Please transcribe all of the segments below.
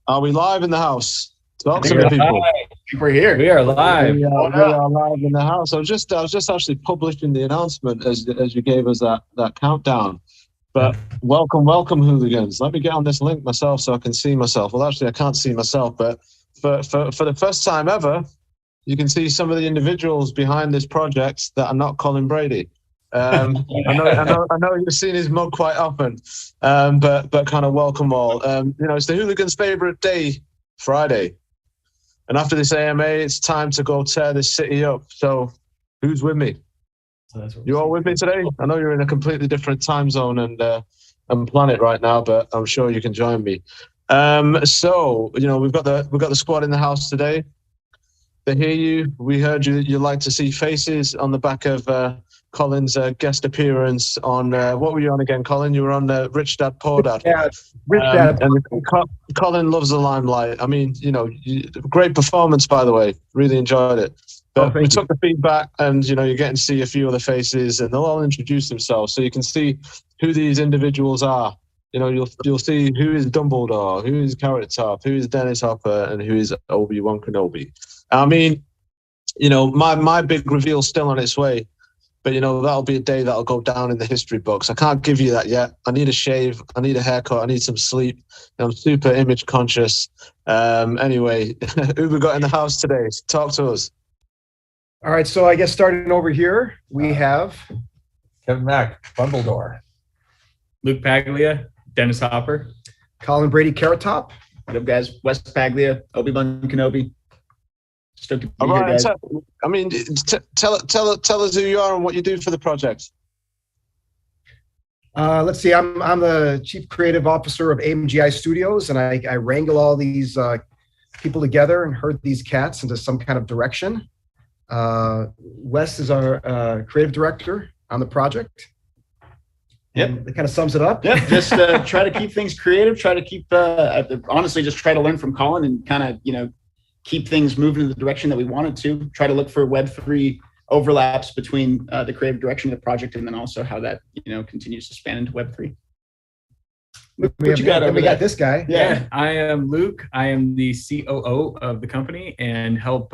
Are we live in the house? Talk to me, people. We're here. We are live. We are live in the house. I was just actually publishing the announcement as you gave us that countdown. But welcome, hooligans. Let me get on this link myself so I can see myself. Well, actually, I can't see myself, but for the first time ever, you can see some of the individuals behind this project that are not Colin Brady. I know you've seen his mug quite often, but kind of welcome all. It's the hooligans' favorite day, Friday, and after this AMA, it's time to go tear this city up. So, who's with me? You all with me today? I know you're in a completely different time zone and planet right now, but I'm sure you can join me. So we've got the squad in the house today. They hear you. We heard you. You like to see faces on the back of Colin's guest appearance on what were you on again, Colin? You were on Rich Dad Poor Dad. Yeah, Rich Dad. And Colin loves the limelight. I mean, great performance, by the way. Really enjoyed it. But we took the feedback, and you're getting to see a few of the faces, and they'll all introduce themselves, so you can see who these individuals are. You'll see who is Dumbledore, who is Carrot Top, who is Dennis Hopper, and who is Obi-Wan Kenobi. I mean, my big reveal's still on its way, but that'll be a day that'll go down in the history books. I can't give you that yet. I need a shave, I need a haircut, I need some sleep. I'm super image conscious. Anyway, who we got in the house today? Talk to us. All right, so I guess starting over here, we have Kevin Mack, Dumbledore. Luke Paglia, Dennis Hopper. Colin Brady, Carrot Top. What up, guys? Wes Paglia, Obi-Wan Kenobi. Stoked to be All here, right, guys. tell us who you are and what you do for the project. Let's see, I'm the Chief Creative Officer of AMGI Studios, and I wrangle all these people together and herd these cats into some kind of direction. Wes is our creative director on the project. Yep. That kind of sums it up. Yep. Just try to keep things creative. Try to keep, honestly, just try to learn from Colin and kind of, keep things moving in the direction that we wanted to. Try to look for Web3 overlaps between the creative direction of the project, and then also how that, continues to span into Web3. We got this guy. Yeah, I am Luke. I am the COO of the company and help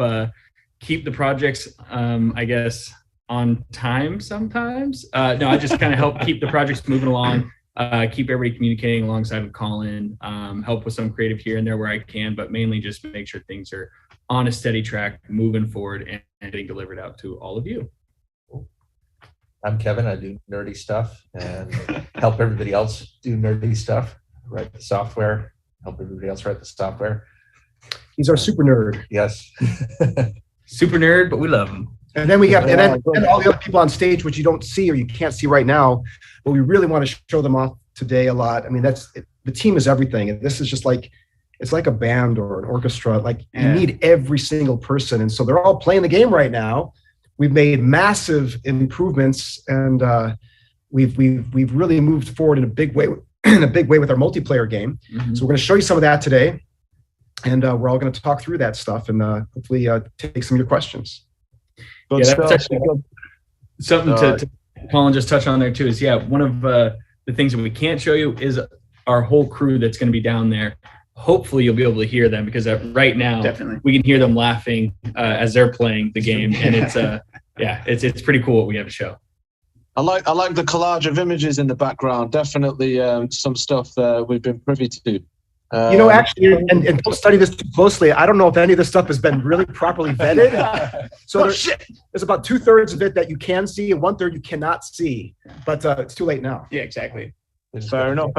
keep the projects, I guess, on time sometimes. No, I just kind of help keep the projects moving along, keep everybody communicating alongside with Colin, help with some creative here and there where I can, but mainly just make sure things are on a steady track, moving forward and getting delivered out to all of you. I'm Kevin. I do nerdy stuff and help everybody else do nerdy stuff. Write the software, help everybody else write the software. He's our super nerd. Yes. Super nerd, but we love him. And then we have and all the other people on stage, which you don't see or you can't see right now, but we really want to show them off today a lot. I mean, the team is everything. And this is just like, it's like a band or an orchestra. You need every single person. And so they're all playing the game right now. We've made massive improvements, and we've really moved forward in a big way with our multiplayer game. Mm-hmm. So we're going to show you some of that today. And we're all going to talk through that stuff and hopefully take some of your questions. That's actually something to Colin just touch on there too. Is one of the things that we can't show you is our whole crew that's going to be down there. Hopefully you'll be able to hear them, because right now we can hear them laughing as they're playing the game, and it's pretty cool what we have to show. I like the collage of images in the background. Definitely some stuff we've been privy to. Actually, and don't study this too closely. I don't know if any of this stuff has been really properly vetted. So there's about 2/3 of it that you can see and 1/3 you cannot see. But it's too late now. Yeah, exactly. Fair enough.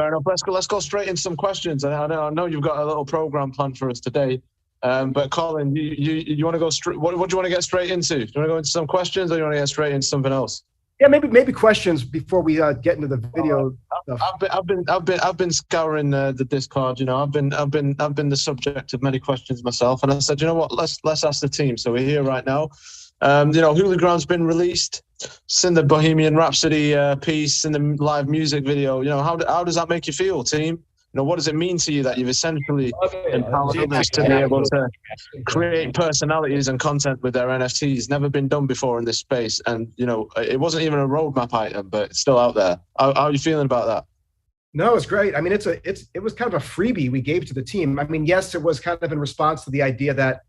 Let's go straight into some questions. I know you've got a little program planned for us today. But Colin, you want to go straight? What do you want to get straight into? Do you want to go into some questions, or do you want to get straight into something else? Yeah, maybe questions before we get into the video. I've been scouring the Discord. I've been the subject of many questions myself, and I said, what? Let's ask the team. So we're here right now. Hooligram's been released. Seen the Bohemian Rhapsody piece and the live music video. How does that make you feel, team? What does it mean to you that you've essentially empowered others to be able to create personalities and content with their NFTs? Never been done before in this space. And, it wasn't even a roadmap item, but it's still out there. How are you feeling about that? No, it's great. I mean, it was kind of a freebie we gave to the team. I mean, yes, it was kind of in response to the idea that,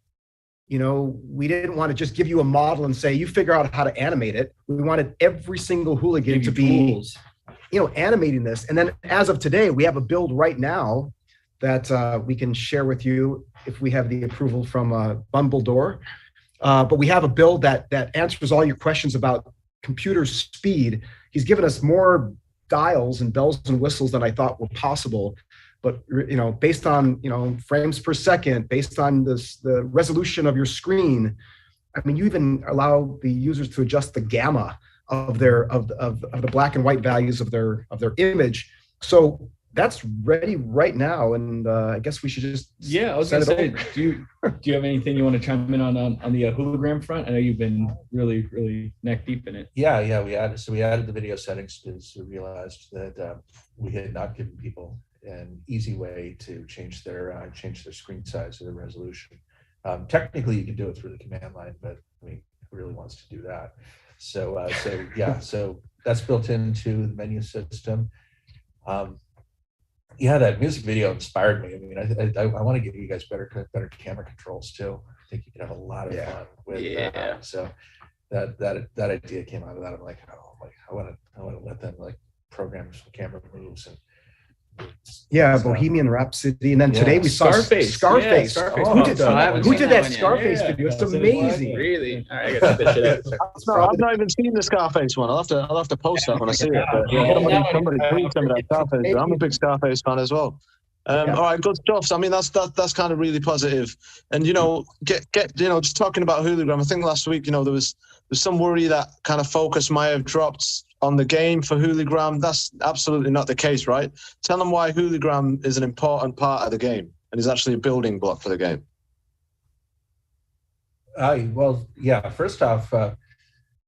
you know, we didn't want to just give you a model and say, you figure out how to animate it. We wanted every single hooligan to be, tools. you know, animating this. And then as of today, we have a build right now that we can share with you if we have the approval from Bumbledore. But we have a build that answers all your questions about computer speed. He's given us more dials and bells and whistles than I thought were possible. But, you know, based on, you know, frames per second, based on the resolution of your screen, I mean, you even allow the users to adjust the gamma of the black and white values of their image. So that's ready right now, and I guess we should just I was gonna say, do you have anything you want to chime in on the Hooligram front? I know you've been really neck deep in it. Yeah, we added the video settings because we realized that we had not given people an easy way to change their screen size or their resolution. Technically, you can do it through the command line, but I mean, who really wants to do that? So that's built into the menu system. That music video inspired me. I mean, I want to give you guys better camera controls too. I think you can have a lot of fun with that. So that idea came out of that. I'm like, I want to let them like program some camera moves and Bohemian Rhapsody, and then today we saw Scarface. Scarface. Who did that Scarface video? It's amazing. Really? All right, I gotta check that shit out. I've not even seen the Scarface one. I'll have to post that when I see it. But somebody please send me that Scarface. I'm a big Scarface fan as well. All right, good stuff. So, I mean, that's kind of really positive. And, you know, just talking about Hooligram, I think last week, you know, there's some worry that kind of focus might have dropped on the game for Hooligram. That's absolutely not the case, right? Tell them why Hooligram is an important part of the game and is actually a building block for the game. First off,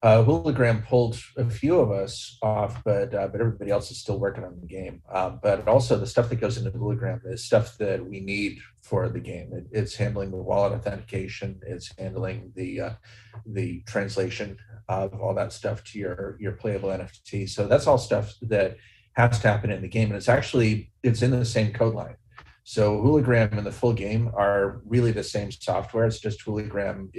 Hooligram pulled a few of us off, but everybody else is still working on the game. But also the stuff that goes into Hooligram is stuff that we need for the game. It's handling the wallet authentication. It's handling the translation of all that stuff to your playable NFT. So that's all stuff that has to happen in the game, and it's in the same code line. So Hooligram and the full game are really the same software. It's just Hooligram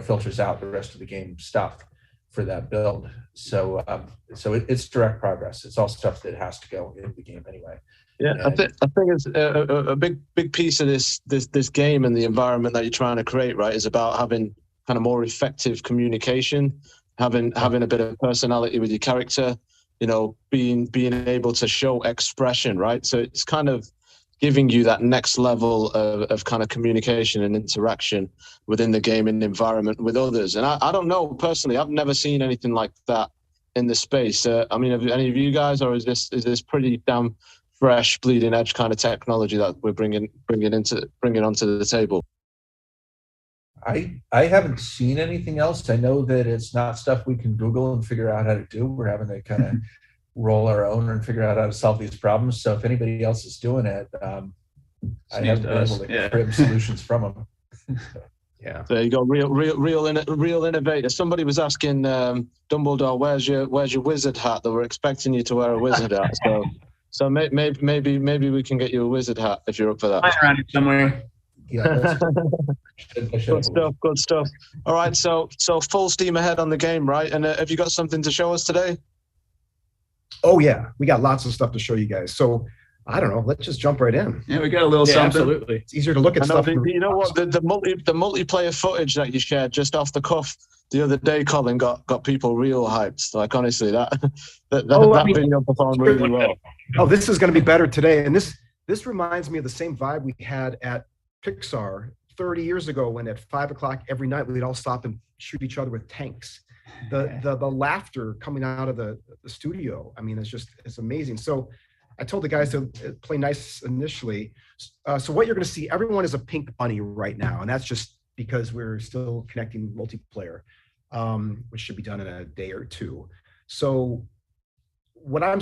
filters out the rest of the game stuff for that build. So it's direct progress. It's all stuff that has to go in the game anyway. Yeah, I think it's a big piece of this game and the environment that you're trying to create, right, is about having kind of more effective communication, having a bit of personality with your character, you know, being able to show expression, right? So it's kind of giving you that next level of kind of communication and interaction within the gaming environment with others. And I don't know, personally, I've never seen anything like that in the space. I mean, have any of you guys, or is this pretty damn fresh, bleeding edge kind of technology that we're bringing onto the table? I haven't seen anything else. I know that it's not stuff we can Google and figure out how to do. We're having to kind of roll our own and figure out how to solve these problems. So if anybody else is doing it, I haven't been able to crib solutions from them. Yeah, there you go. Real innovator. Somebody was asking Dumbledore, "Where's your wizard hat?" They were expecting you to wear a wizard hat. So maybe we can get you a wizard hat if you're up for that. I'm around here somewhere. Yeah, good stuff. All right, so full steam ahead on the game, right? And have you got something to show us today? Oh yeah, we got lots of stuff to show you guys. So I don't know, let's just jump right in. Yeah, we got a little something. Absolutely. It's easier to look at stuff. You know what? The multiplayer footage that you shared just off the cuff the other day, Colin, got people real hyped. Like honestly, that video performed really well. Oh, this is going to be better today, and this reminds me of the same vibe we had at Pixar 30 years ago, when at 5 o'clock every night we'd all stop and shoot each other with tanks. The laughter coming out of the studio, I mean, it's amazing. So I told the guys to play nice initially. So what you're going to see, everyone is a pink bunny right now, and that's just because we're still connecting multiplayer, which should be done in a day or two. So what I'm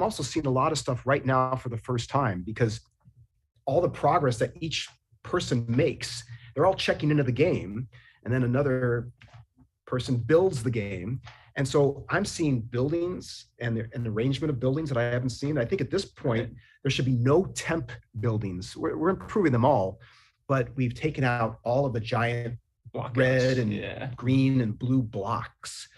also seeing a lot of stuff right now for the first time, because all the progress that each person makes, they're all checking into the game, and then another person builds the game, And so I'm seeing buildings and an arrangement of buildings that I haven't seen. I think at this point, there should be no temp buildings. We're improving them all, but we've taken out all of the giant red and green and blue blocks.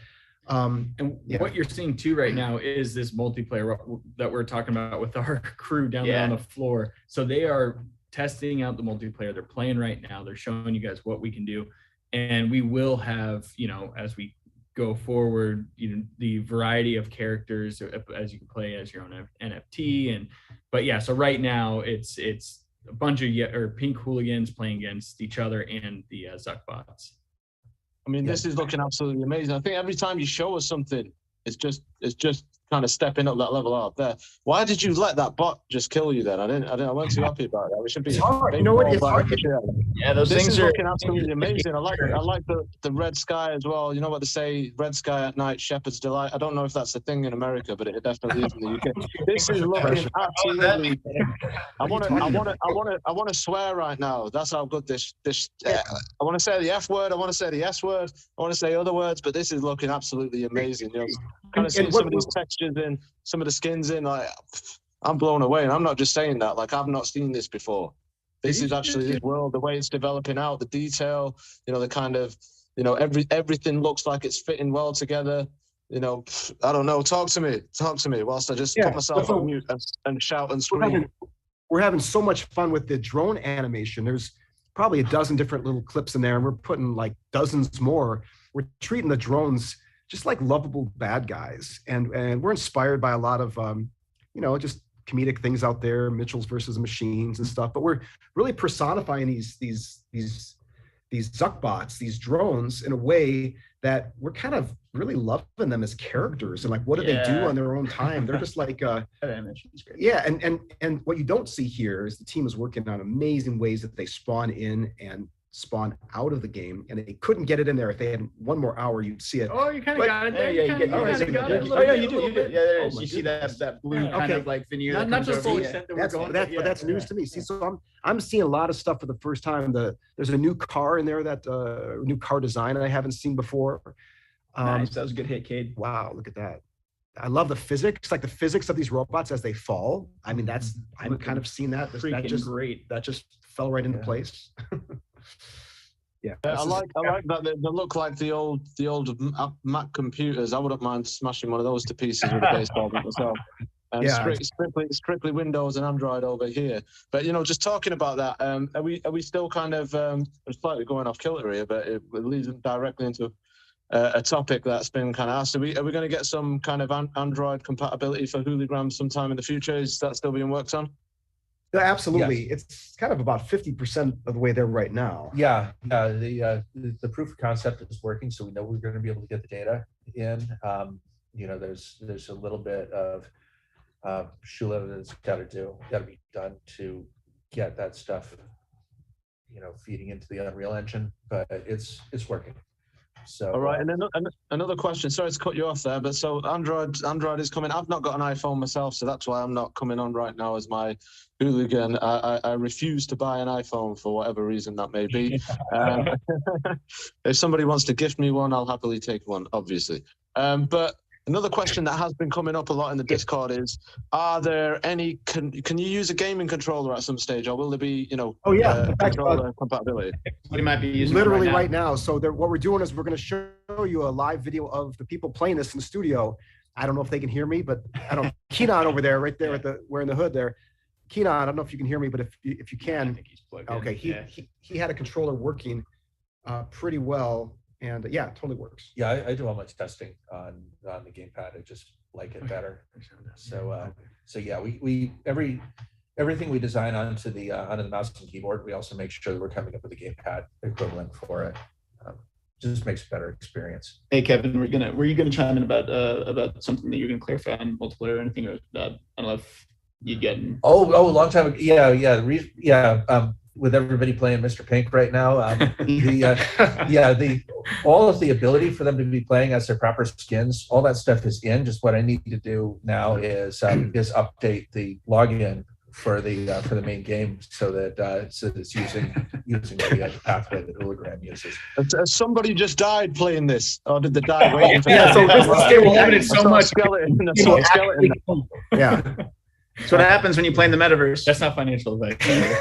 What you're seeing too right now is this multiplayer that we're talking about with our crew down there on the floor. So they are testing out the multiplayer. They're playing right now. They're showing you guys what we can do. And we will have, as we go forward, the variety of characters as you can play as your own NFT. But so right now it's a bunch of pink hooligans playing against each other and the Zuck bots. I mean, this is looking absolutely amazing. I think every time you show us something, it's just kind of stepping up that level out there. Why did you let that bot just kill you then? I wasn't too happy about that. We should be. It's hard. You know what? It's hard. Yeah, those things are looking absolutely amazing. I like the red sky as well. You know what they say? Red sky at night, shepherd's delight. I don't know if that's a thing in America, but it definitely is in the UK. This is looking absolutely. I want to swear right now. That's how good this. I want to say the F word. I want to say the S word. I want to say other words, but this is looking absolutely amazing. Kind of seeing some of these textures in, some of the skins in. I'm blown away, and I'm not just saying that. I've not seen this before. This is actually this world, the way it's developing out, the detail. The kind of, everything looks like it's fitting well together. I don't know. Talk to me whilst I just put myself on mute and shout and scream. We're having so much fun with the drone animation. There's probably a dozen different little clips in there, and we're putting dozens more. We're treating the drones just like lovable bad guys, and we're inspired by a lot of just comedic things out there, Mitchell's versus Machines and stuff. But we're really personifying these Zuck bots, these drones, in a way that we're kind of really loving them as characters. And what do they do on their own time? They're just like and what you don't see here is the team is working on amazing ways that they spawn in and spawn out of the game, and they couldn't get it in there. If they had one more hour, you'd see it. Oh, you kind of got it there. Yeah, you got it. Oh, yeah, you did. Yeah, you see that blue kind of veneer. Not just full extent that we're going. But that's news to me. See, so I'm seeing a lot of stuff for the first time. There's a new car in there, that new car design that I haven't seen before. Nice. That was a good hit, Cade. Wow, look at that. I love the physics, the physics of these robots as they fall. I mean, I'm kind of seeing that. Great. That just fell right into place. I like that they look like the old Mac computers. I wouldn't mind smashing one of those to pieces with a baseball bat myself. Strictly Windows and Android over here. But just talking about that, are we still kind of slightly going off kilter here, but it leads directly into a topic that's been kind of asked. Are we going to get some kind of Android compatibility for Hooligram sometime in the future? Is that still being worked on? No, absolutely. Yes. It's kind of about 50% of the way there right now. Yeah. The proof of concept is working, so we know we're going to be able to get the data in. There's a little bit of shoe that's got to be done to get that stuff, feeding into the Unreal Engine, but it's working. So, all right, and then another question. Sorry to cut you off there, but so Android is coming. I've not got an iPhone myself, so that's why I'm not coming on right now as my Hooligan. I refuse to buy an iPhone for whatever reason that may be. If somebody wants to gift me one, I'll happily take one, obviously. But another question that has been coming up a lot in the Discord is: are there any? Can you use a gaming controller at some stage, or will there be controller compatibility? Somebody might be using literally right now. So what we're doing is we're going to show you a live video of the people playing this in the studio. I don't know if they can hear me, but I don't. Keenan over there, right there wearing the hood there. Keenan, I don't know if you can hear me, but if you can, I think he's plugged in. Okay, he had a controller working pretty well. And totally works. Yeah, I do all my testing on the gamepad. I just like it better. So we everything we design onto the mouse and keyboard. We also make sure that we're coming up with a gamepad equivalent for it. Just makes a better experience. Hey Kevin, were you gonna chime in about something that you're gonna clarify on multiplayer or anything? Or I don't know if you get. A long time ago. Yeah. With everybody playing Mr. Pink right now, all of the ability for them to be playing as their proper skins, all that stuff is in. Just what I need to do now is update the login the main game, so that it's using the pathway that Hooligram uses. Has somebody just died playing this, or did they die waiting for Yeah, so this game will limit it so much. Skeleton. Skeleton. Yeah. That's what happens when you play in the metaverse. That's not financial advice.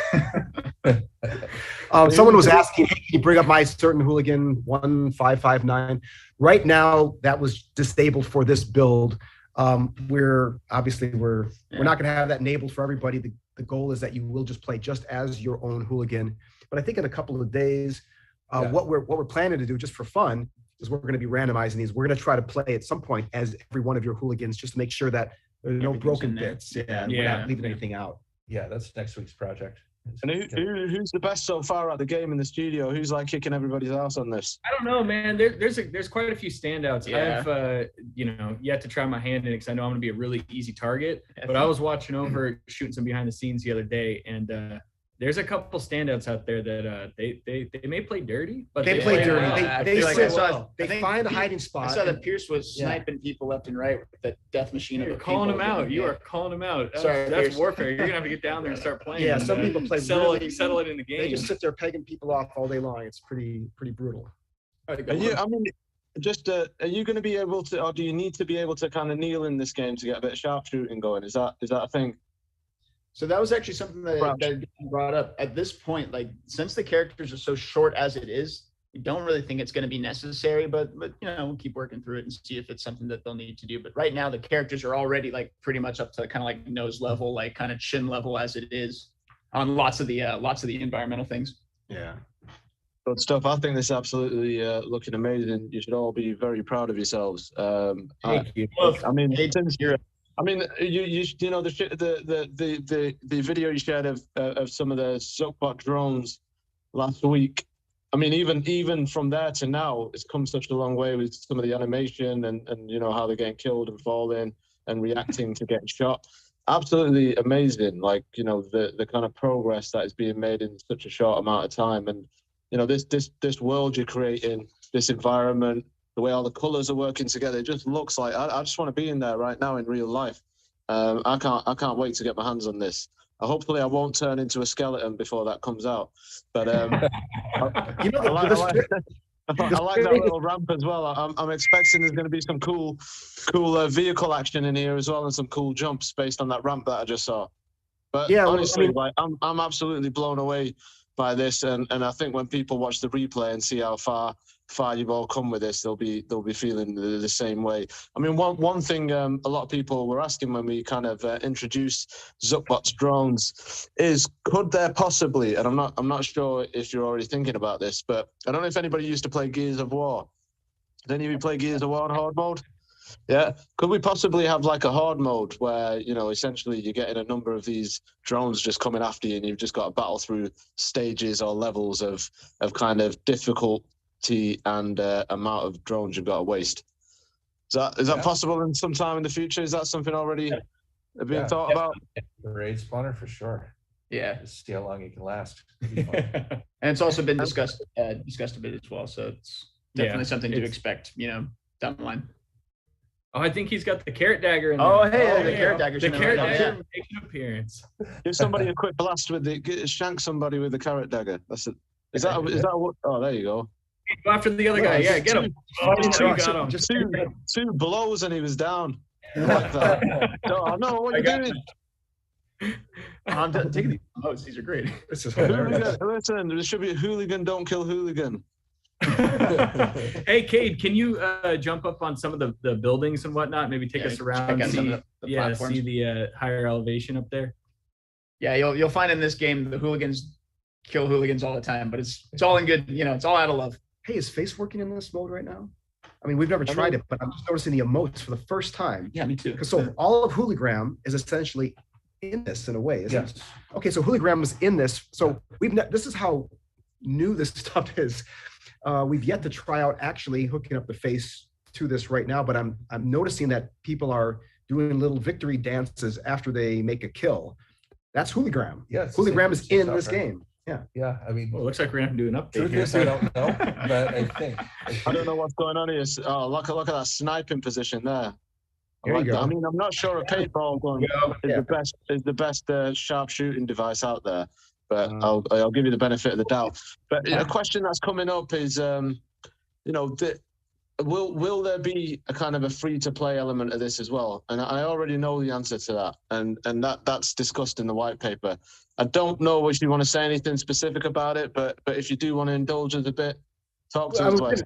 Someone was asking, hey, can you bring up my certain Hooligan 1559? Right now, that was disabled for this build. We're not going to have that enabled for everybody. The goal is that you will just play just as your own Hooligan. But I think in a couple of days, what we're planning to do just for fun is we're going to be randomizing these. We're going to try to play at some point as every one of your Hooligans, just to make sure that there are no broken bits. Yeah, we're not leaving anything out. Yeah, that's next week's project. And who's the best so far at the game in the studio? Who's like kicking everybody's ass on this? I don't know, man. There's quite a few standouts. Yeah. I've yet to try my hand in it because I know I'm going to be a really easy target. But I was watching over shooting some behind the scenes the other day, and there's a couple standouts out there that they may play dirty, but they play dirty. Well. They find a hiding spot. I saw that Pierce was sniping people left and right with the death machine. You're calling them out. You are calling them out. That's warfare. You're gonna have to get down there and start playing. Yeah, some people play settle it in the game. They just sit there pegging people off all day long. It's pretty brutal. Are you going to be able to, or do you need to be able to kind of kneel in this game to get a bit of sharpshooting going? Is that a thing? So that was actually something that brought up at this point. Like, since the characters are so short as it is, we don't really think it's going to be necessary, but we'll keep working through it and see if it's something that they'll need to do. But right now the characters are already like pretty much up to kind of like nose level, like kind of chin level as it is on lots of the environmental things. Yeah. Good stuff. I think this is absolutely looking amazing. You should all be very proud of yourselves. Thank you. You know the video you shared of some of the Zuckbot drones last week. I mean, even from there to now, it's come such a long way with some of the animation and how they're getting killed and falling and reacting to getting shot. Absolutely amazing. Like, the kind of progress that is being made in such a short amount of time. And this world you're creating, this environment, the way all the colors are working together, it just looks like I just want to be in there right now in real life. I can't wait to get my hands on this. Hopefully I won't turn into a skeleton before that comes out. But I like that little ramp as well. I'm expecting there's going to be some cool vehicle action in here as well, and some cool jumps based on that ramp that I just saw. But honestly, I'm absolutely blown away by this, and I think when people watch the replay and see how far you've all come with this, they'll be feeling the same way. I mean, one thing a lot of people were asking when we kind of introduced Zuckbot's drones is, could there possibly, and I'm not sure if you're already thinking about this, but I don't know if anybody used to play Gears of War. Did any of you play Gears of War in hard mode? Yeah. Could we possibly have like a hard mode where, essentially you're getting a number of these drones just coming after you, and you've just got to battle through stages or levels of kind of difficulty and amount of drones you've got to waste? Is that possible in some time in the future? Is that something already being thought about? The raid spawner for sure. Yeah. Just see how long it can last. And it's also been discussed a bit as well. So it's definitely something to expect, down the line. Oh, I think he's got the carrot dagger in there. Oh, hey, the carrot dagger. The carrot dagger makes an appearance. Give somebody a quick blast shank somebody with the carrot dagger. That's it. Is that what? Oh, there you go. Go after the other guy. Yeah, get him. Just two blows and he was down. I like that. No, what are you doing? I'm taking these notes. These are great. This is hilarious. Listen, there should be a hooligan, don't kill hooligan. Hey, Cade, can you jump up on some of the buildings and whatnot? Maybe take us around, see the higher elevation up there. Yeah, you'll find in this game the hooligans kill hooligans all the time, but it's all in good. It's all out of love. Hey, is face working in this mode right now? I mean, we've never tried it, but I'm just noticing the emotes for the first time. Yeah, me too. So all of Hooligram is essentially in this in a way, isn't it? Okay, so Hooligram is in this. So this is how new this stuff is. We've yet to try out actually hooking up the face to this right now, but I'm noticing that people are doing little victory dances after they make a kill. That's Hooligram. Yeah, Hooligram is in this game. Yeah. I mean, well, it looks like we're gonna have to do an update. Truth is, I don't know, but I think I don't know what's going on here. Oh, look at that sniping position there. There you go. I mean, I'm not sure a paintball gun Yeah. is the best sharp shooting device out there, but I'll give you the benefit of the doubt. But a question that's coming up is, will there be a kind of a free to play element of this as well? And I already know the answer to that, and that's discussed in the white paper. I don't know if you want to say anything specific about it, but if you do want to indulge us a bit, talk to us.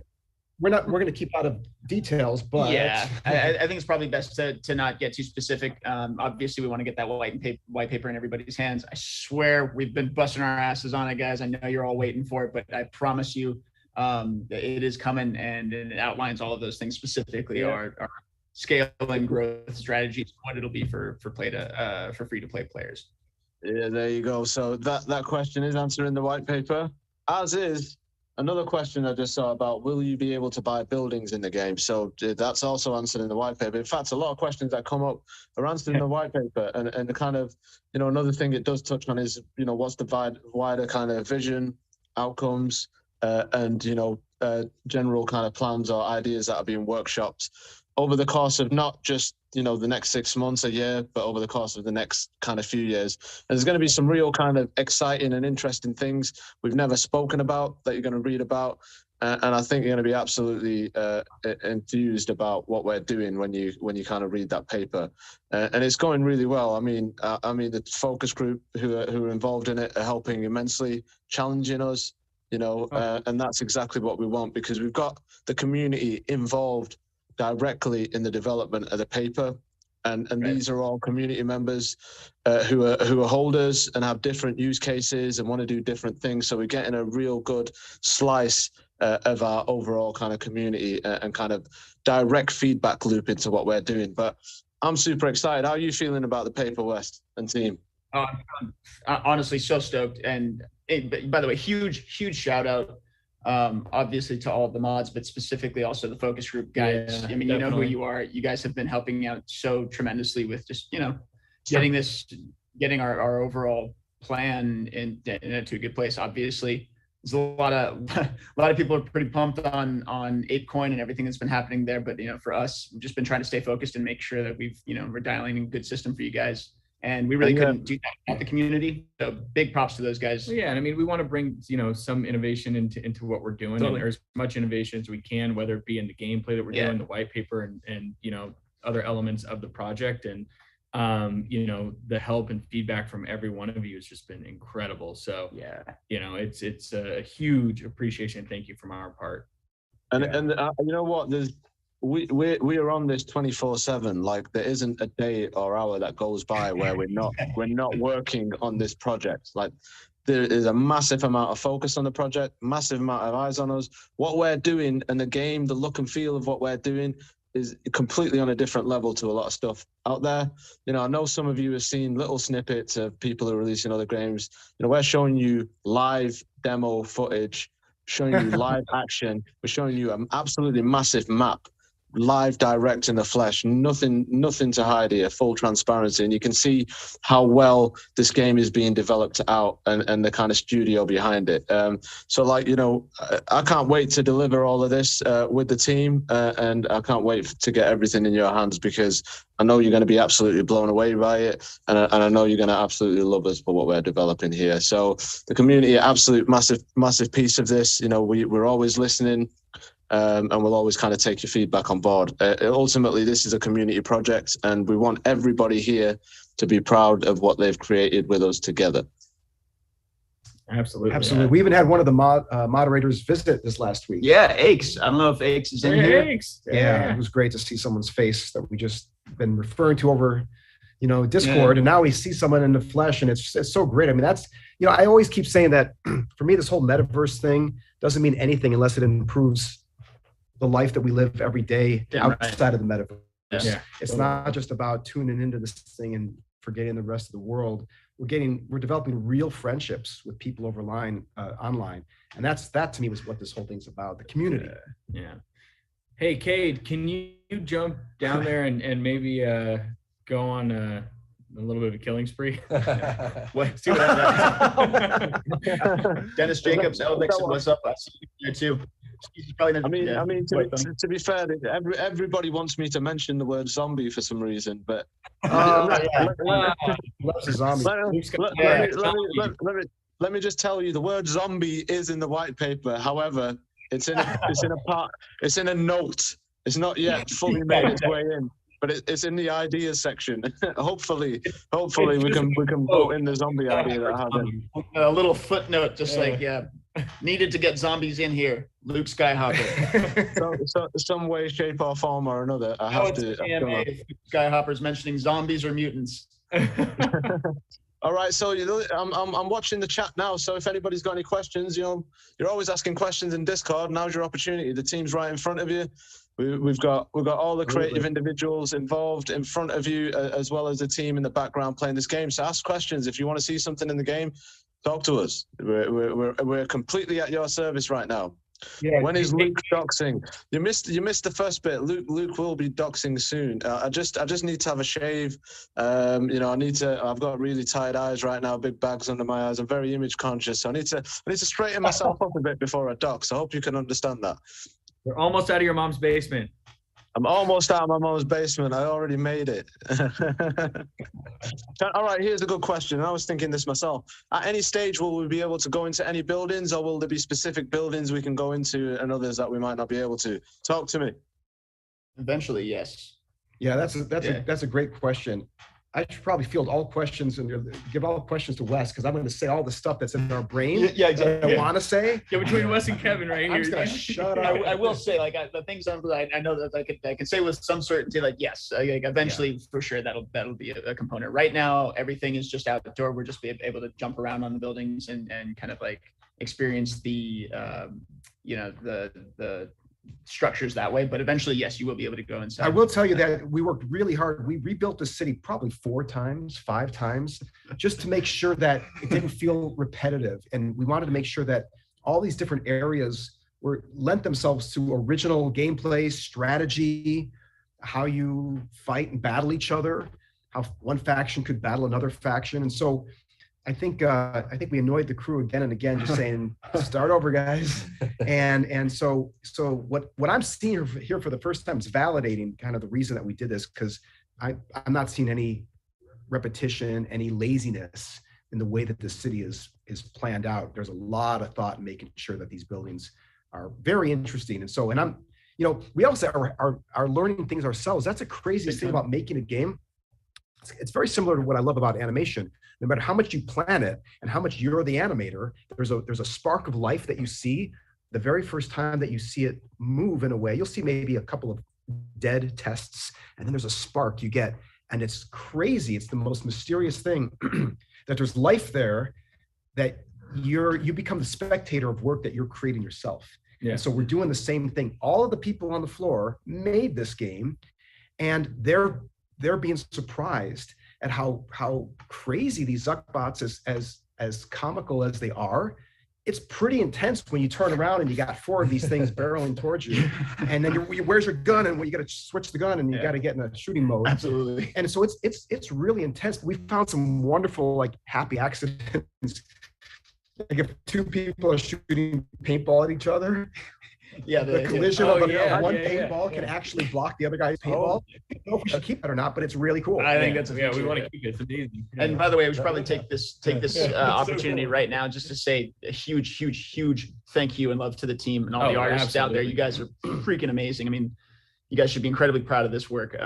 We're going to keep out of details, but yeah, I think it's probably best to not get too specific. Obviously, we want to get that white paper in everybody's hands. I swear we've been busting our asses on it, guys. I know you're all waiting for it, but I promise you, it is coming, and it outlines all of those things specifically. Our scale and growth strategies, what it'll be for free to play players. Yeah, there you go. So that question is answered in the white paper, as is another question I just saw about, will you be able to buy buildings in the game? So that's also answered in the white paper. In fact, a lot of questions that come up are answered in the white paper. And the kind of, another thing it does touch on is, what's the wider kind of vision, outcomes, and, general kind of plans or ideas that are being workshopped over the course of not just, the next 6 months, a year, but over the course of the next kind of few years. And there's going to be some real kind of exciting and interesting things we've never spoken about that you're going to read about. And I think you're going to be absolutely enthused about what we're doing when you kind of read that paper. And it's going really well. I mean, the focus group who are involved in it are helping immensely, challenging us, and that's exactly what we want, because we've got the community involved directly in the development of the paper, and these are all community members who are holders and have different use cases and want to do different things. So we're getting a real good slice of our overall kind of community and kind of direct feedback loop into what we're doing. But I'm super excited. How are you feeling about the paper, West and team? I'm honestly so stoked. And by the way, huge shout out, obviously to all of the mods, but specifically also the focus group guys. Yeah, I mean, definitely. You know who you are. You guys have been helping out so tremendously with just, getting our overall plan into a good place. Obviously, there's a lot of people are pretty pumped on ApeCoin and everything that's been happening there. But, for us, we've just been trying to stay focused and make sure that we're dialing in a good system for you guys. And we really couldn't do that without the community. So big props to those guys. Well, yeah, and I mean, we want to bring some innovation into what we're doing, totally. And as much innovation as we can, whether it be in the gameplay that we're doing, the white paper, and other elements of the project, and the help and feedback from every one of you has just been incredible. So it's a huge appreciation. Thank you from our part. And you know what? We are on this 24/7. Like, there isn't a day or hour that goes by where we're not working on this project. Like, there is a massive amount of focus on the project, massive amount of eyes on us. What we're doing and the game, the look and feel of what we're doing is completely on a different level to a lot of stuff out there. I know some of you have seen little snippets of people who are releasing other games. We're showing you live demo footage, showing you live action. We're showing you an absolutely massive map, live, direct, in the flesh, nothing to hide here, full transparency. And you can see how well this game is being developed out, and the kind of studio behind it. So I can't wait to deliver all of this with the team, and I can't wait to get everything in your hands, because I know you're going to be absolutely blown away by it, and I know you're going to absolutely love us for what we're developing here. So the community, absolute massive piece of this. We're always listening. And we'll always kind of take your feedback on board. Ultimately, this is a community project, and we want everybody here to be proud of what they've created with us together. Absolutely. Yeah. We even had one of the moderators visit this last week. Yeah, Aches. I don't know if Aches is in here. Aches. Yeah, it was great to see someone's face that we just been referring to over, Discord, and now we see someone in the flesh, and it's so great. I mean, that's, I always keep saying that for me, this whole metaverse thing doesn't mean anything unless it improves the life that we live every day outside of the metaverse. Yeah. It's not just about tuning into this thing and forgetting the rest of the world. We're developing real friendships with people online, and that to me was what this whole thing's about, the community. Yeah. Hey, Cade, can you jump down there and maybe go on a little bit of a killing spree. What? See what happens. Dennis Jacobs, Elvix, what's up? I see you there too. To be fair, everybody wants me to mention the word zombie for some reason, but loves a zombie. Let me just tell you, the word zombie is in the white paper. However, it's in a note. It's not yet fully made its way in, but it's in the ideas section. hopefully we can vote in the zombie idea that I have in. A little footnote, just needed to get zombies in here. Luke Skyhopper. so some way, shape, or form or another. I have to. If Skyhopper's mentioning zombies or mutants. All right, so I'm watching the chat now. So if anybody's got any questions, you're always asking questions in Discord. Now's your opportunity. The team's right in front of you. We've got all the creative individuals involved in front of you, as well as the team in the background playing this game. So ask questions if you want to see something in the game. Talk to us. We're completely at your service right now. Yeah, when is Luke doxing? You missed the first bit. Luke will be doxing soon. I just need to have a shave. I've got really tired eyes right now, big bags under my eyes. I'm very image conscious. So I need to straighten myself up a bit before I dox. I hope you can understand that. You're almost out of your mom's basement. I'm almost out of my mom's basement. I already made it. All right, here's a good question. I was thinking this myself. At any stage, will we be able to go into any buildings, or will there be specific buildings we can go into and others that we might not be able to? Talk to me. Eventually, yes. Yeah, that's a great question. I should probably field all questions and give all questions to Wes, because I'm going to say all the stuff that's in our brain. Yeah, exactly. I want to say. Yeah, between Wes and Kevin right here. I'm just going to shut up. I will say, the things I know that I can say with some certainty, yes, eventually for sure that'll be a component. Right now, everything is just outdoor. We're just able to jump around on the buildings and kind of experience the the structures that way, but eventually, yes, you will be able to go inside. I will tell you that we worked really hard. We rebuilt the city probably 4 times, 5 times, just to make sure that it didn't feel repetitive. And we wanted to make sure that all these different areas lent themselves to original gameplay, strategy, how you fight and battle each other, how one faction could battle another faction. And so I think we annoyed the crew again and again, just saying, start over, guys. And so what I'm seeing here for the first time is validating kind of the reason that we did this, because I'm not seeing any repetition, any laziness in the way that the city is planned out. There's a lot of thought in making sure that these buildings are very interesting. And we also are learning things ourselves. That's the craziest thing about making a game. It's very similar to what I love about animation. No matter how much you plan it and how much you're the animator, there's a spark of life that you see the very first time that you see it move in a way. You'll see maybe a couple of dead tests, and then there's a spark you get, and it's crazy. It's the most mysterious thing that there's life there, that you become the spectator of work that you're creating yourself. Yeah. And so we're doing the same thing. All of the people on the floor made this game, and they're being surprised at how crazy these Zuckbots, as comical as they are. It's pretty intense when you turn around and you got 4 of these things barreling towards you, and then where's your gun, and you got to switch the gun, and you got to get in a shooting mode. Absolutely. And so it's really intense. We found some wonderful happy accidents. If 2 people are shooting paintball at each other, the collision of one paintball can actually block the other guy's paintball. I don't know if we should keep that or not, but it's really cool. I think that's we want to keep it. It's amazing. And by the way, we should probably take this opportunity right now just to say a huge thank you and love to the team and all the artists out there. You guys are freaking amazing. I mean, you guys should be incredibly proud of this work.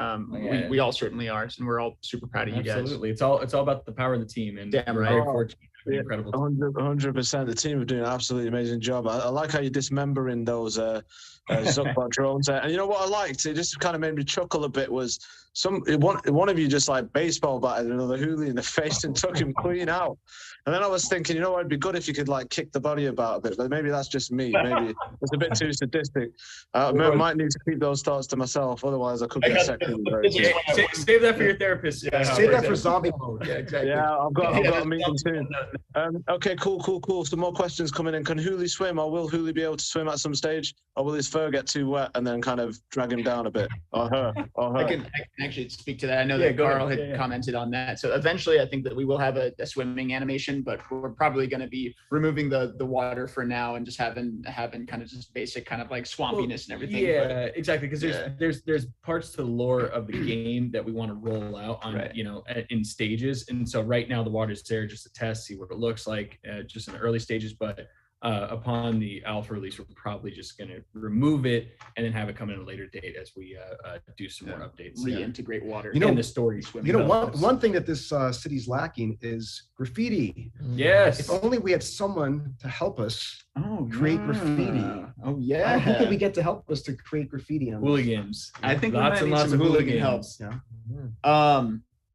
We all certainly are, and we're all super proud of you guys. Absolutely, it's all about the power of the team, and damn right. Incredible. 100%. The team are doing an absolutely amazing job. I like how you're dismembering those Zuckbot drones. And you know what I liked? It just kind of made me chuckle a bit. Was one of you just baseball batted another Hooligan in the face and took him clean out. And then I was thinking, it'd be good if you could kick the body about a bit, but maybe that's just me. Maybe it's a bit too sadistic. I might need to keep those thoughts to myself. Otherwise, I could get second. Save that for your therapist. Save that for zombie mode. Yeah, exactly. Yeah, I've got a meeting soon. Okay, cool. Some more questions coming in. Can Hooli swim, or will Hooli be able to swim at some stage, or will his fur get too wet and then kind of drag him down a bit, or her. I can actually speak to that. I know that Carl had commented on that. So eventually, I think that we will have a swimming animation, but we're probably going to be removing the water for now and just having kind of just basic kind of like swampiness and everything. Yeah, exactly. Because there's parts to the lore of the game that we want to roll out on, in stages. And so right now the water's there just to test, see what it looks like, just in the early stages. But upon the alpha release, we're probably just going to remove it and then have it come in a later date as we do some more updates. Reintegrate water in the story. One thing that this city's lacking is graffiti. Yes. If only we had someone to help us create graffiti. Oh, yeah. Who can we get to help us to create graffiti? Hooligans. I think lots and lots of hooligan help. Yeah.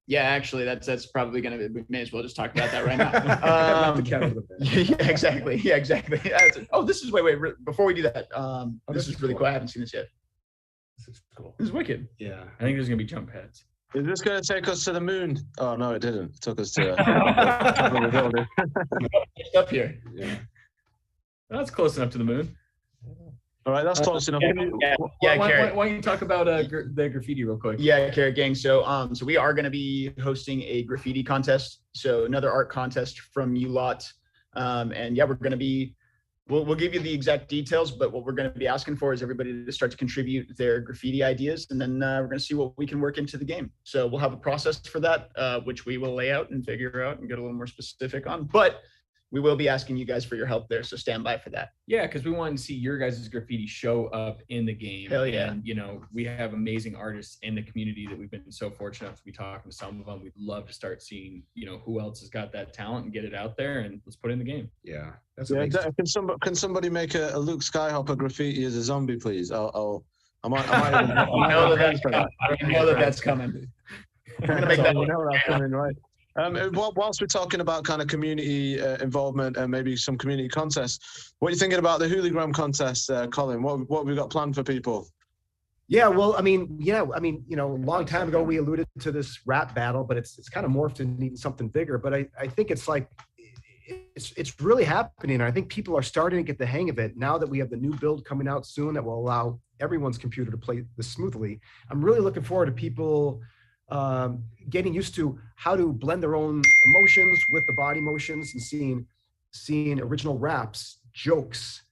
Yeah, actually, that's probably going to be, we may as well just talk about that right now. Yeah, exactly. Yeah, exactly. Oh, this is, wait, before we do that, this is really cool. I haven't seen this yet. This is cool. This is wicked. Yeah. I think there's going to be jump pads. Is this going to take us to the moon? Oh, no, it didn't. It took us to it's up here. Yeah. That's close enough to the moon. All right, that's close enough. Why don't you talk about the graffiti real quick? Yeah, Carrot Gang. So we are going to be hosting a graffiti contest. So another art contest from you lot. And yeah, we're going to be, we'll give you the exact details, but what we're going to be asking for is everybody to start to contribute their graffiti ideas. And then we're going to see what we can work into the game. So we'll have a process for that, which we will lay out and figure out and get a little more specific on. But we will be asking you guys for your help there, so stand by for that. Yeah, because we want to see your guys' graffiti show up in the game. Hell yeah. And, we have amazing artists in the community that we've been so fortunate enough to be talking to some of them. We'd love to start seeing, who else has got that talent and get it out there, and let's put it in the game. Yeah. That's amazing. Can somebody make a Luke Skyhopper graffiti as a zombie, please? I might know that that's coming. I'm going to make that. That's coming, right? Whilst we're talking about kind of community involvement and maybe some community contests, what are you thinking about the Hooligram contest, Colin? What have we got planned for people? Yeah, well, a long time ago we alluded to this rap battle, but it's kind of morphed into even something bigger. But I think it's like it's really happening. I think people are starting to get the hang of it now that we have the new build coming out soon that will allow everyone's computer to play this smoothly. I'm really looking forward to people getting used to how to blend their own emotions with the body motions and seeing original raps, jokes,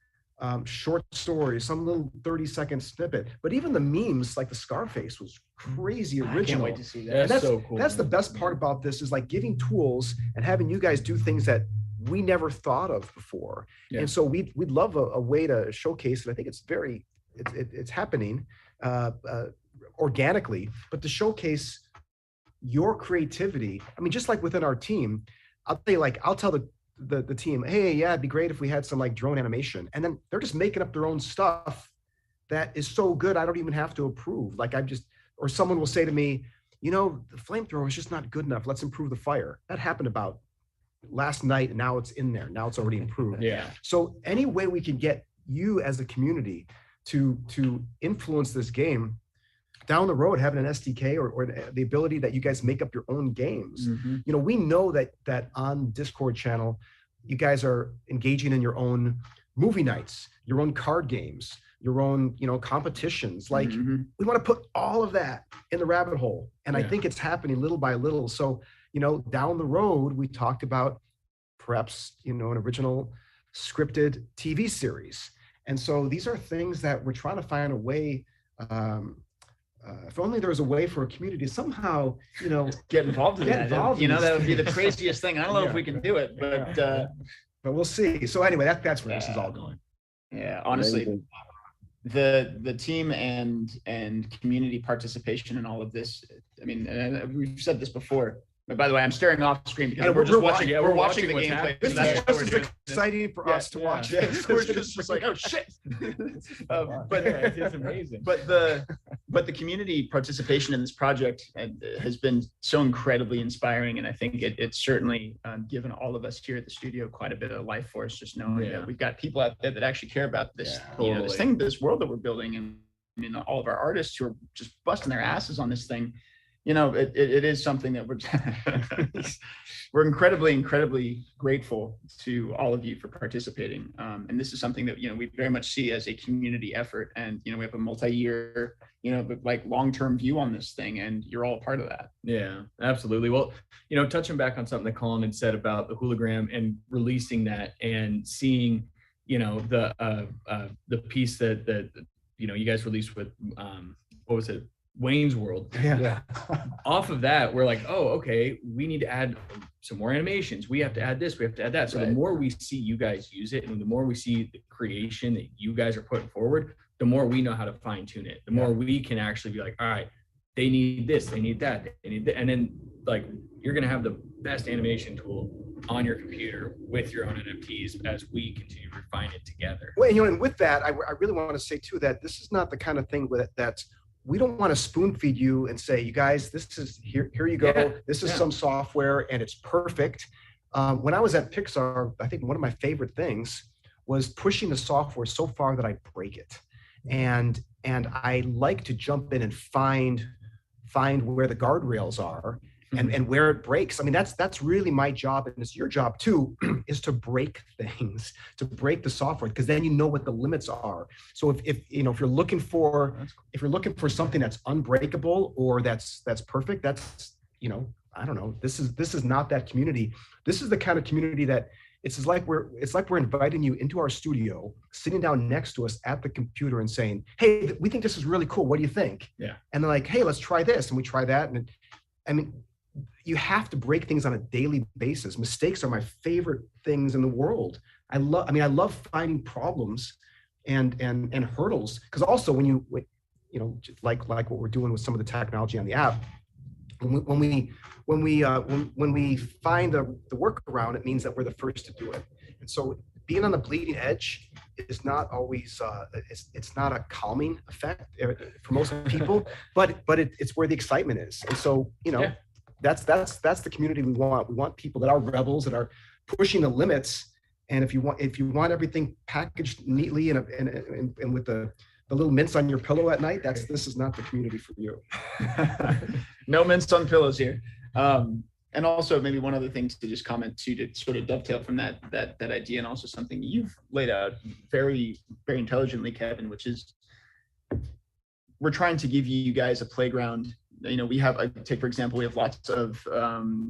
short stories, some little 30-second snippet. But even the memes, like the Scarface, was crazy original. I can't wait to see that. That's so cool. That's the best part about this, is like giving tools and having you guys do things that we never thought of before. Yeah. And so we'd love a way to showcase it. I think it's happening organically, but to showcase your creativity. I mean, just like within our team, I'll tell the team, hey, yeah, it'd be great if we had some like drone animation. And then they're just making up their own stuff that is so good, I don't even have to approve. Or someone will say to me, the flamethrower is just not good enough. Let's improve the fire. That happened about last night, and now it's in there. Now it's already improved. Yeah. So any way we can get you as a community to influence this game down the road, having an SDK or the ability that you guys make up your own games. Mm-hmm. We know that on Discord channel, you guys are engaging in your own movie nights, your own card games, your own, competitions. Like we want to put all of that in the rabbit hole. And I think it's happening little by little. So, down the road, we talked about perhaps, an original scripted TV series. And so these are things that we're trying to find a way, if only there was a way for a community to somehow, get involved in that. That would be the craziest thing. I don't know if we can do it, but we'll see. So anyway, that's where this is all going. Yeah, honestly, the team and community participation in all of this. I mean, and we've said this before. But by the way, I'm staring off screen because we're just watching. Yeah, we're watching the gameplay. This is exciting for us to watch. Yeah. We're just like, oh shit! But it's amazing. But the community participation in this project has been so incredibly inspiring, and I think it's certainly given all of us here at the studio quite a bit of life force. Just knowing that we've got people out there that actually care about this, this world that we're building, and all of our artists who are just busting their asses on this thing. it is something that we're incredibly grateful to all of you for participating. And this is something that, we very much see as a community effort. And, we have a multi-year, like long-term view on this thing, and you're all a part of that. Yeah, absolutely. Well, touching back on something that Colin had said about the Hooligram and releasing that and seeing, the piece that you guys released with, what was it? Wayne's World. Yeah. Off of that, we're like, oh, okay, we need to add some more animations. We have to add this, we have to add that. So the more we see you guys use it, and the more we see the creation that you guys are putting forward, the more we know how to fine tune it. The more we can actually be like, all right, they need this, they need that, they need that. And then like, you're going to have the best animation tool on your computer with your own NFTs as we continue to refine it together. Well, and with that, I really want to say too, that this is not the kind of thing that we don't want to spoon feed you and say, you guys, this is here you go. Yeah. This is some software and it's perfect. When I was at Pixar, I think one of my favorite things was pushing the software so far that I break it. And I like to jump in and find where the guardrails are and where it breaks. I mean, that's really my job, and it's your job too, is to break things, to break the software, because then you know what the limits are. So if you're looking for something that's unbreakable or that's perfect, that's I don't know. This is not that community. This is the kind of community that it's like we're inviting you into our studio, sitting down next to us at the computer and saying, hey, we think this is really cool. What do you think? Yeah. And they're like, hey, let's try this. And we try that. And I mean, you have to break things on a daily basis. Mistakes are my favorite things in the world. I love finding problems and hurdles. Because also when you like what we're doing with some of the technology on the app, when we find the workaround, it means that we're the first to do it. And so being on the bleeding edge is not always it's not a calming effect for most people, but it's where the excitement is. And so that's the community we want. We want people that are rebels, that are pushing the limits. And if you want everything packaged neatly and with the little mints on your pillow at night, this is not the community for you. No mints on pillows here. And also maybe one other thing to just comment to sort of dovetail from that idea, and also something you've laid out very, very intelligently, Kevin, which is we're trying to give you guys a playground. We have, take for example, we have lots of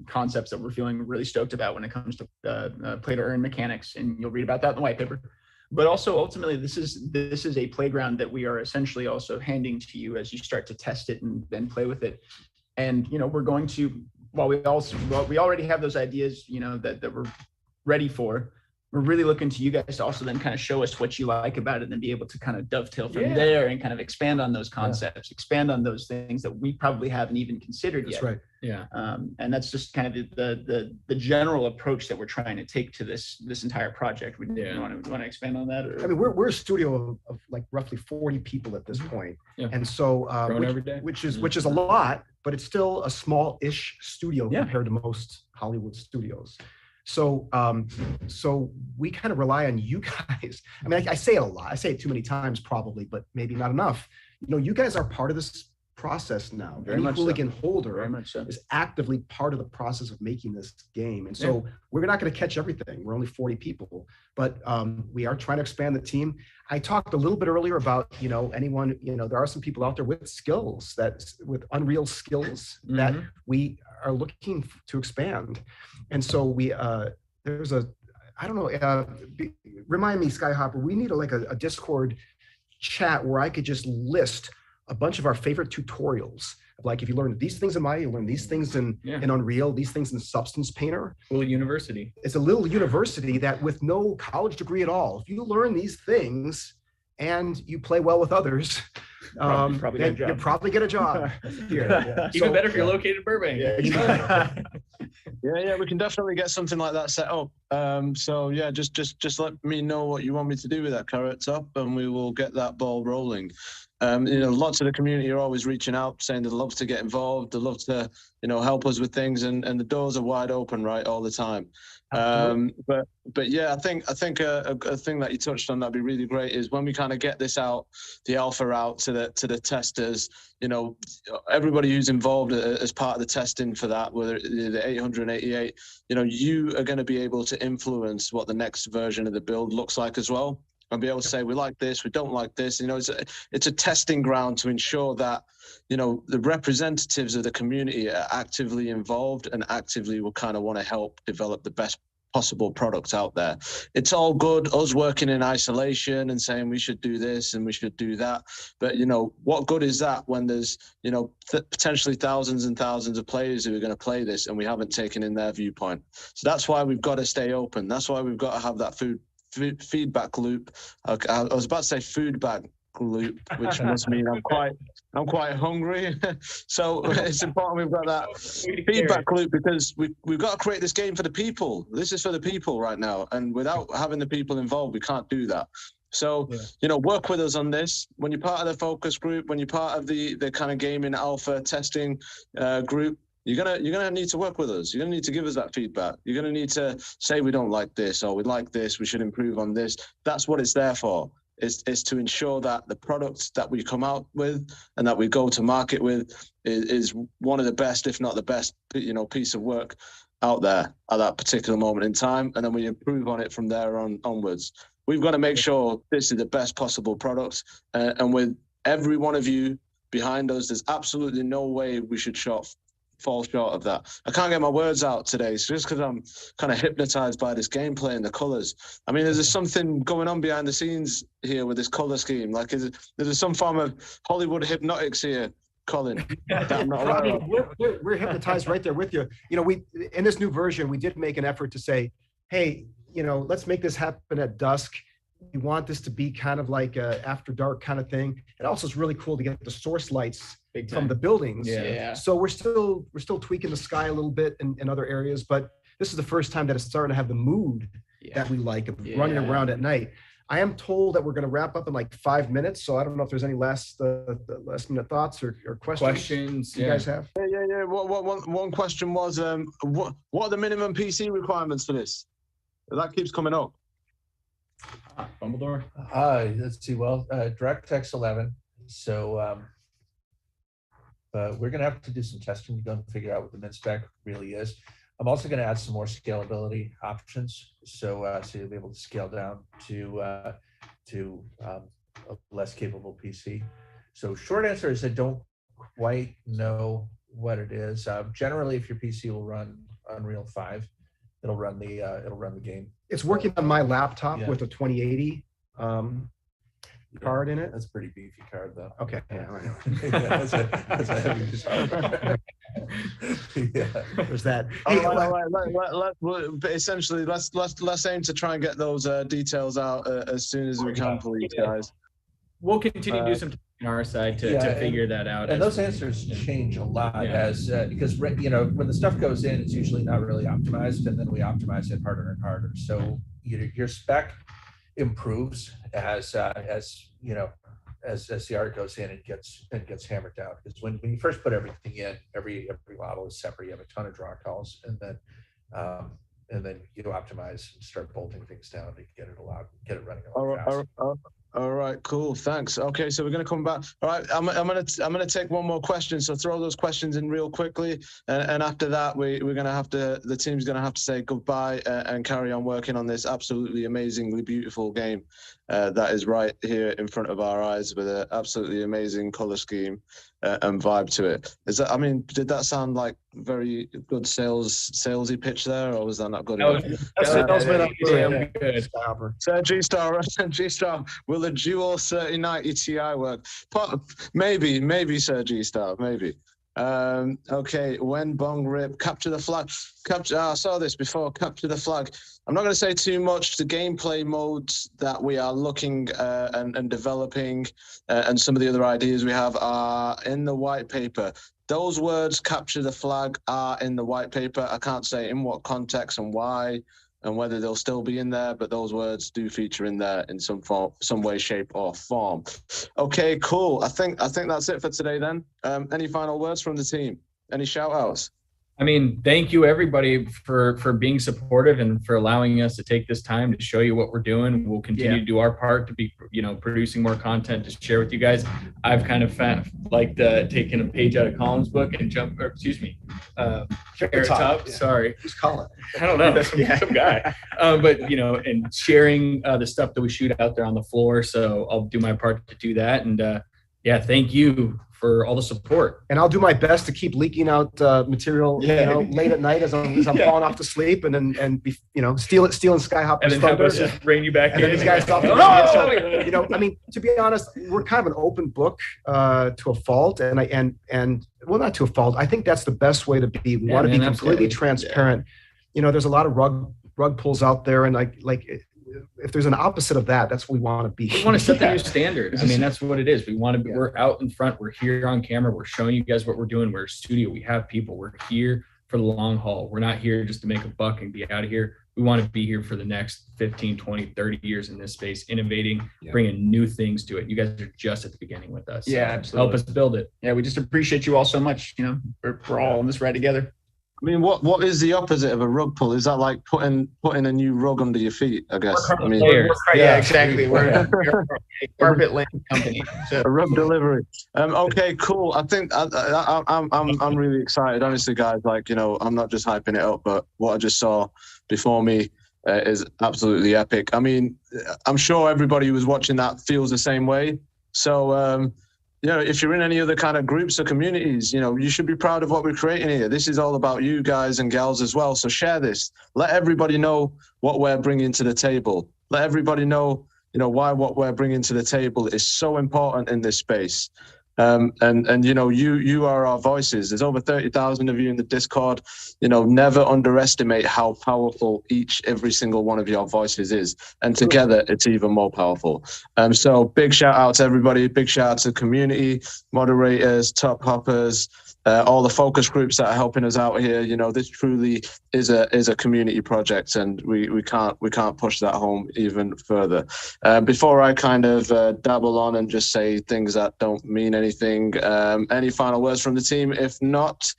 concepts that we're feeling really stoked about when it comes to play to earn mechanics, and you'll read about that in the white paper. But also ultimately, this is a playground that we are essentially also handing to you as you start to test it and then play with it. And we're going to, while we already have those ideas, that we're ready for, we're really looking to you guys to also then kind of show us what you like about it, and then be able to kind of dovetail from there and kind of expand on those concepts, expand on those things that we probably haven't even considered yet. That's right. Yeah. And that's just kind of the general approach that we're trying to take to this entire project. You want to expand on that? Or? I mean, we're a studio of like roughly 40 people at this point. Yeah. And so, every day. which is a lot, but it's still a small-ish studio compared to most Hollywood studios. So we kind of rely on you guys. I mean, I say it a lot. I say it too many times probably, but maybe not enough. You guys are part of this process now. Very much Hooligan so. holder Very much so. is actively part of the process of making this game. And so we're not going to catch everything. We're only 40 people, but we are trying to expand the team. I talked a little bit earlier about, anyone, there are some people out there with skills, with Unreal skills that we are looking to expand. And so there's I don't know, remind me, Skyhopper, we need a Discord chat where I could just list a bunch of our favorite tutorials. Like if you learn these things in Maya, you learn these things in Unreal, these things in Substance Painter. Little university. It's a little university that with no college degree at all, if you learn these things and you play well with others, probably then you'll probably get a job here. Even better if you're located in Burbank. Yeah, we can definitely get something like that set up. So yeah, just let me know what you want me to do with that Carrot Top, and we will get that ball rolling. Lots of the community are always reaching out, saying they'd love to get involved, they'd love to, help us with things, and the doors are wide open, right, all the time. But yeah, I think a thing that you touched on that'd be really great is when we kind of get this out, the alpha out to the testers. Everybody who's involved as part of the testing for that, whether the 888, you are going to be able to influence what the next version of the build looks like as well, and be able to say, we like this, we don't like this. It's a testing ground to ensure that, the representatives of the community are actively involved and actively will kind of want to help develop the best possible product out there. It's all good, us working in isolation and saying we should do this and we should do that. But, what good is that when there's, potentially thousands and thousands of players who are going to play this and we haven't taken in their viewpoint? So that's why we've got to stay open. That's why we've got to have that feedback loop. I was about to say food bag loop, which must mean I'm quite hungry. So it's important we've got that feedback loop, because we've got to create this game for the people. This is for the people right now, and without having the people involved, we can't do that. So work with us on this. When you're part of the focus group, when you're part of the kind of gaming alpha testing group, you're gonna need to work with us. You're gonna need to give us that feedback. You're gonna need to say we don't like this, or we like this, we should improve on this. That's what it's there for. Is to ensure that the products that we come out with and that we go to market with is one of the best, if not the best, piece of work out there at that particular moment in time, and then we improve on it from there onwards. We've got to make sure this is the best possible product, and with every one of you behind us, there's absolutely no way we should fall short of that. I can't get my words out today. It's just because I'm kind of hypnotized by this gameplay and the colors. I mean, is there something going on behind the scenes here with this color scheme? Like, is there some form of Hollywood hypnotics here, Colin? We're hypnotized right there with you. We in this new version, we did make an effort to say, hey, let's make this happen at dusk. We want this to be kind of like a after dark kind of thing. It also is really cool to get the source lights from the buildings. Yeah. So we're still tweaking the sky a little bit in other areas, but this is the first time that it's starting to have the mood that we like of running around at night. I am told that we're going to wrap up in like 5 minutes, so I don't know if there's any last minute thoughts or questions you guys have. Yeah. One question was, what are the minimum PC requirements for this? That keeps coming up. Bumbledore? Let's see. Well, DirectX 11. So we're going to have to do some testing to go and figure out what the min spec really is. I'm also going to add some more scalability options, so you'll be able to scale down to a less capable PC. So short answer is I don't quite know what it is. Generally, if your PC will run Unreal 5, it'll run the game. It's working on my laptop with a 2080 card in it. That's a pretty beefy card, though. Okay. Yeah, that's a heavy card. There's that. Essentially, let's aim to try and get those details out as soon as we can, please, guys. We'll continue to do some on our side to figure that out. And those answers change a lot because when the stuff goes in, it's usually not really optimized, and then we optimize it harder and harder. So your spec improves as the art goes in and gets hammered down. Because when you first put everything in, every model is separate. You have a ton of draw calls, and then you optimize and start bolting things down to get it running a lot faster. All right, cool. Thanks. Okay, so we're going to come back. All right, I'm gonna take one more question. So throw those questions in real quickly, and after that, the team's gonna have to say goodbye and carry on working on this absolutely amazingly beautiful game that is right here in front of our eyes with an absolutely amazing color scheme and vibe to it. Did that sound like very good salesy pitch there, or was that not good enough? Good. So G-Star, will the dual 3090 Ti work? Maybe Sir G-Star, maybe. Okay, when bong rip, capture the flag. I saw this before, capture the flag. I'm not going to say too much. The gameplay modes that we are looking and developing and some of the other ideas we have are in the white paper. Those words, capture the flag, are in the white paper. I can't say in what context and why. and whether they'll still be in there, but those words do feature in there in some form, some way, shape, or form. Okay, cool. I think that's it for today then. Any final words from the team? Any shout outs? I mean, thank you everybody for being supportive and for allowing us to take this time to show you what we're doing. We'll continue to do our part to be, producing more content to share with you guys. I've kind of liked taking a page out of Colin's book and Top. Sorry. Who's Colin? I don't know. Some guy. But, and sharing the stuff that we shoot out there on the floor. So I'll do my part to do that. And thank you for all the support. And I'll do my best to keep leaking out material, late at night as I'm falling off to sleep, and stealing Skyhopper's thunder. Just bring you back and in. Then these guys talk. To be honest, we're kind of an open book to a fault, and not to a fault. I think that's the best way to be. We want to be completely transparent. There's a lot of rug pulls out there, and if there's an opposite of that, that's what we want to be. We want to set the new standard. I mean, that's what it is. We want to be, we're out in front. We're here on camera. We're showing you guys what we're doing. We're a studio. We have people. We're here for the long haul. We're not here just to make a buck and be out of here. We want to be here for the next 15, 20, 30 years in this space, innovating, bringing new things to it. You guys are just at the beginning with us. Yeah, so absolutely. Help us build it. Yeah, we just appreciate you all so much. We're all in this ride together. I mean, what is the opposite of a rug pull? Is that like putting a new rug under your feet, I guess? Exactly. We're a carpet laying company. So. A rug delivery. Okay, cool. I think I'm really excited, honestly, guys. I'm not just hyping it up, but what I just saw before me is absolutely epic. I mean, I'm sure everybody who was watching that feels the same way. So, if you're in any other kind of groups or communities, you should be proud of what we're creating here. This is all about you guys and gals as well. So share this. Let everybody know what we're bringing to the table. Let everybody know, why what we're bringing to the table is so important in this space. You are our voices. There's over 30,000 of you in the Discord. Never underestimate how powerful every single one of your voices is. And together, it's even more powerful. So big shout out to everybody. Big shout out to the community, moderators, top hoppers, all the focus groups that are helping us out here. This truly is a community project, and we can't push that home even further. Before I kind of dabble on and just say things that don't mean anything, any final words from the team? If not,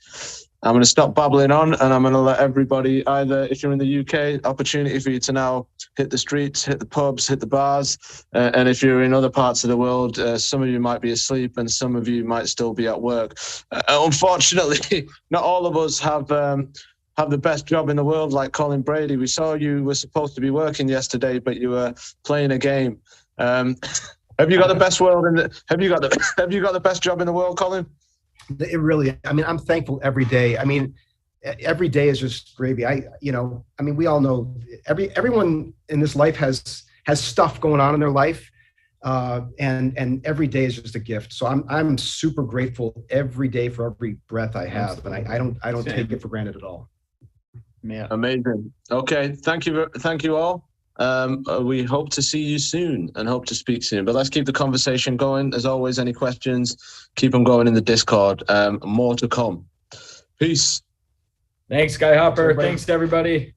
I'm going to stop babbling on, and I'm going to let everybody, either if you're in the UK, opportunity for you to now hit the streets, hit the pubs, hit the bars. And if you're in other parts of the world, some of you might be asleep and some of you might still be at work. Unfortunately, not all of us have the best job in the world like Colin Brady. We saw you were supposed to be working yesterday, but you were playing a game. Have you got the best have you got the best job in the world, Colin? It really, I'm thankful every day. Every day is just gravy. We all know everyone in this life has stuff going on in their life. And every day is just a gift. So I'm super grateful every day for every breath I have. And I don't take it for granted at all. Yeah. Amazing. Okay. Thank you all. We hope to see you soon and hope to speak soon, but let's keep the conversation going. As always, any questions, keep them going in the Discord. More to come. Peace. Thanks, Skyhopper. Thanks to everybody.